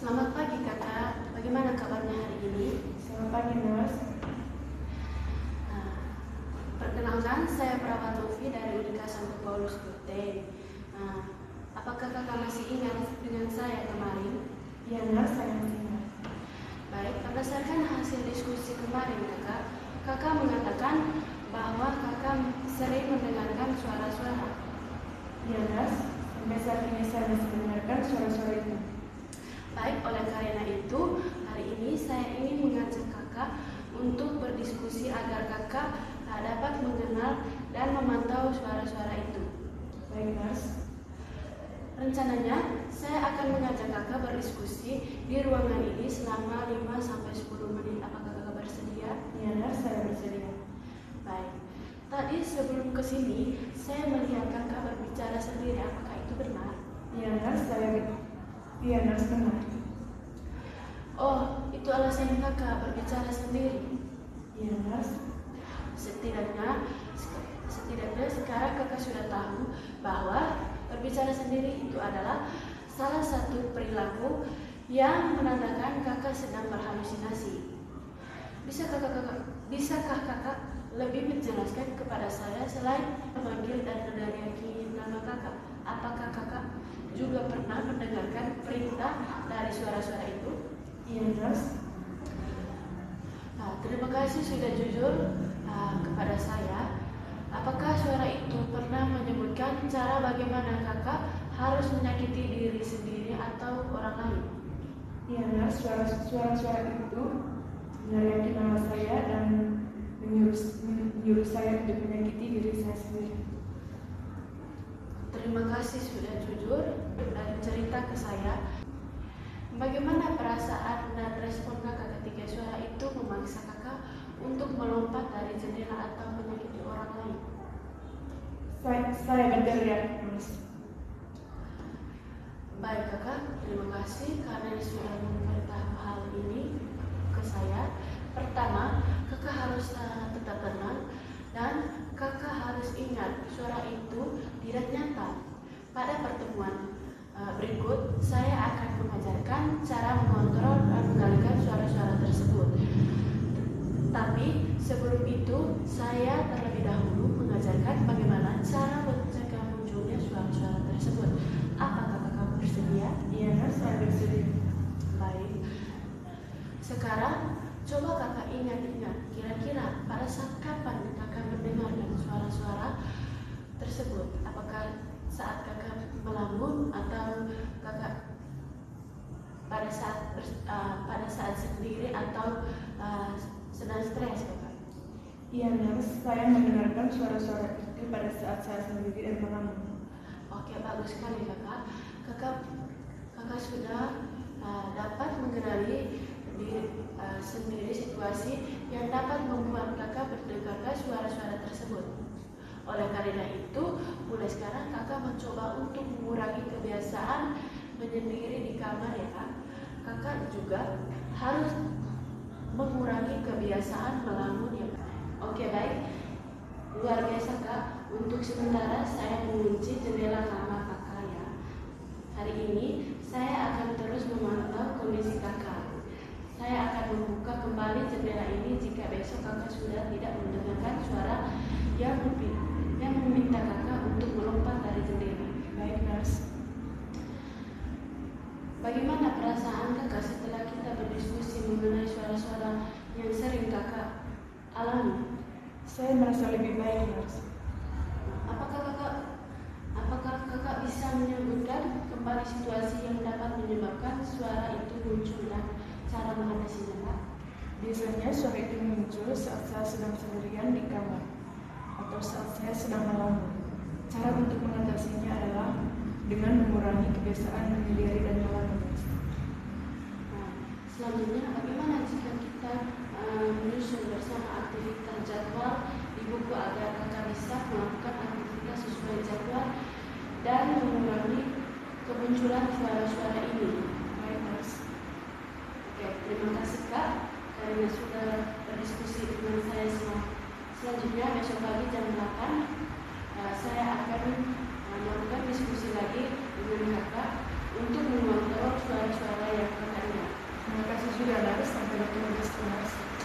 Selamat pagi kakak, bagaimana kabarnya hari ini? Selamat pagi, Mas. Nah, perkenalkan, saya Prabhat Novi dari Unika Santo Paulus Kute. Apakah kakak masih ingat dengan saya kemarin? Iya, Mas, saya masih ingat. Baik, berdasarkan hasil diskusi kemarin kakak mengatakan bahwa kakak sering mendengarkan suara-suara. Iya, Mas, sampai saat ini saya masih mendengarkan suara-suara itu. Baik, oleh karena itu, hari ini saya ingin mengajak kakak untuk berdiskusi agar kakak dapat mengenal dan memantau suara-suara itu. Baik, Mas. Rencananya, saya akan mengajak kakak berdiskusi di ruangan ini selama 5-10 menit. Apakah kakak bersedia? Iya, Mas, saya bersedia. Baik. Tadi sebelum kesini, saya melihat kakak berbicara sendiri. Apakah itu benar? Iya, Mas, Iya, Mas, benar. Oh, itu alasan kakak berbicara sendiri. Iya, Mas. Setidaknya sekarang kakak sudah tahu bahwa berbicara sendiri itu adalah salah satu perilaku yang menandakan kakak sedang berhalusinasi. Bisakah kakak lebih menjelaskan kepada saya selain memanggil dan meneriaki nama kakak? Apakah kakak juga pernah mendengarkan perintah dari suara-suara itu? Iya, Mas. Terima kasih sudah jujur kepada saya. Apakah suara itu pernah menyebutkan cara bagaimana kakak harus menyakiti diri sendiri atau orang lain? Iya, Mas, suara-suara itu meneriaki nama saya dan menyuruh saya untuk menyakiti diri saya sendiri. Terima kasih sudah jujur dan cerita ke saya. Bagaimana perasaan dan respon kakak ketika suara itu memaksa kakak untuk melompat dari jendela atau menyakiti orang lain? Saya berteriak, Mas. Baik kakak, terima kasih karena sudah memberitahu hal ini ke saya. Pertama, kakak harus tetap tenang dan kakak harus ingat suara itu tidak nyata. Pada pertemuan berikut, saya akan mengajarkan cara mengontrol dan mengendalikan suara-suara tersebut. Tapi sebelum itu, saya terlebih dahulu mengajarkan bagaimana cara mencegah munculnya suara-suara tersebut. Apakah kakak bersedia? Iya, Mas, saya bersedia. Baik. Sekarang coba kakak ingat-ingat, kira-kira pada saat kapan kakak mendengarkan suara-suara tersebut? Apakah saat kakak melamun atau kakak pada saat sendiri atau sedang stres kakak? Iya, Mas, saya mendengarkan suara-suara itu pada saat saya sendiri dan melamun. Oke, bagus sekali kakak. Kakak sudah dapat mengenali diri sendiri situasi yang dapat membuat kakak mendengarkan suara-suara tersebut. Oleh karena itu, mulai sekarang kakak mencoba untuk mengurangi kebiasaan menyendiri di kamar ya kak. Kakak juga harus mengurangi kebiasaan melamun ya kak. Oke, baik. Luar biasa kak. Untuk sementara saya mengunci jendela kamar kakak ya. Hari ini saya akan terus memantau kondisi kakak. Saya akan membuka kembali jendela ini jika besok kakak sudah tidak mendengarkan suara yang meminta kakak untuk melompat dari jendela. Baik, Mas. Bagaimana perasaan kakak setelah kita berdiskusi mengenai suara-suara yang sering kakak alami? Saya merasa lebih baik, Mas. Apakah kakak bisa menyebutkan kembali situasi yang dapat menyebabkan suara itu muncul dan cara mengatasinya, Pak? Biasanya suara itu muncul saat saya sedang sendirian di kamar atau saat saya sedang melamun. Cara untuk mengatasinya adalah dengan mengurangi kebiasaan menyendiri dan melamun. Selanjutnya, bagaimana jika kita menyusun bersama aktivitas jadwal di buku agar kakak bisa melakukan aktivitas sesuai jadwal dan mengurangi kemunculan suara-suara ini? Baik, Mas. Oke, terima kasih kak karena sudah berdiskusi dengan saya semua. Selanjutnya besok pagi jam 8 saya akan melakukan diskusi lagi dengan kakak untuk mengontrol suara-suara yang kakak perjalanan sampai bertemu destinasi.